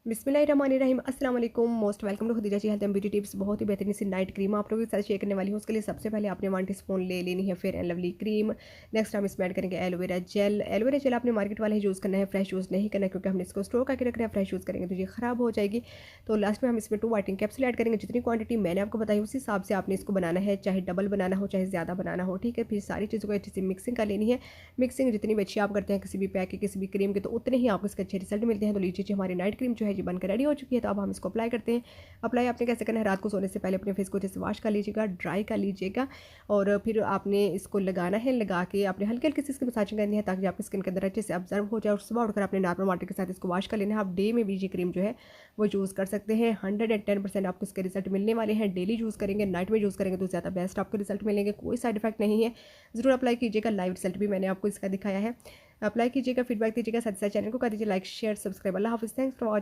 बिस्मिल्लाहिर्रहमानिर्रहीम अस्सलाम वालेकुम most welcome to Khadija ji health and beauty tips. बहुत ही बेहतरीन सी नाइट क्रीम आप लोगों के साथ शेयर करने वाली हूँ। उसके लिए सबसे पहले आपने 1 टीस्पून ले लेनी है fair and lovely cream. Next हम इसमें ऐड करेंगे एलोवेरा जेल। एलोवेरा जेल आपने मार्केट वाला ही यूज़ करना है, फ्रेश यूज़ नहीं करना है, क्योंकि हमने इसको स्टोर करके रखना है। फ्रेश यूज़ करेंगे तो ये ख़राब हो जाएगी। तो लास्ट में हम इसमें 2 वाइटनिंग कैप्सूल ऐड करेंगे। जितनी क्वांटिटी मैंने आपको बताई उस हिसाब से आपने इसको बनाना है, चाहे डबल बनाना हो चाहे ज़्यादा बनाना हो, ठीक है। फिर सारी चीज़ों को अच्छे से मिक्सिंग कर लेनी है। मिक्सिंग जितनी भी अच्छी आप करते हैं किसी भी पैक की किसी भी क्रीम के, तो उतने ही आपको इसके अच्छे रिजल्ट मिलते हैं। तो लीजिए हमारी नाइट क्रीम जो है ये बनकर रेडी हो चुकी है। तो अब हम इसको अप्लाई करते हैं। अप्लाई आपने कैसे करना है, रात को सोने से पहले अपने फेस को जैसे वॉश कर लीजिएगा, ड्राई कर लीजिएगा और फिर आपने इसको लगाना है। लगा के आपने हल्की हल्की सी इसकी मसाजिंग करनी है ताकि आपकी स्किन के अंदर अच्छे से ऑब्जर्व हो जाए। और सुबह उठकर आपने नॉर्मल वाटर के साथ इसको वॉश कर लेना है। आप डे में भी ये क्रीम जो है वो यूज़ कर सकते हैं। 110% आपको इसके रिजल्ट मिलने वाले हैं। डेली यूज़ करेंगे, नाइट में यूज़ करेंगे तो ज़्यादा बेस्ट आपको रिजल्ट मिलेंगे। कोई साइड इफेक्ट नहीं है। ज़रूर अप्लाई कीजिएगा। लाइव रिजल्ट भी मैंने आपको इसका दिखाया है। अप्लाई कीजिएगा, फीडबैक दीजिएगा। साथ ही साथ चैनल को कर दीजिए लाइक शेयर सब्सक्राइब। अल्लाह हाफिज़। Thanks for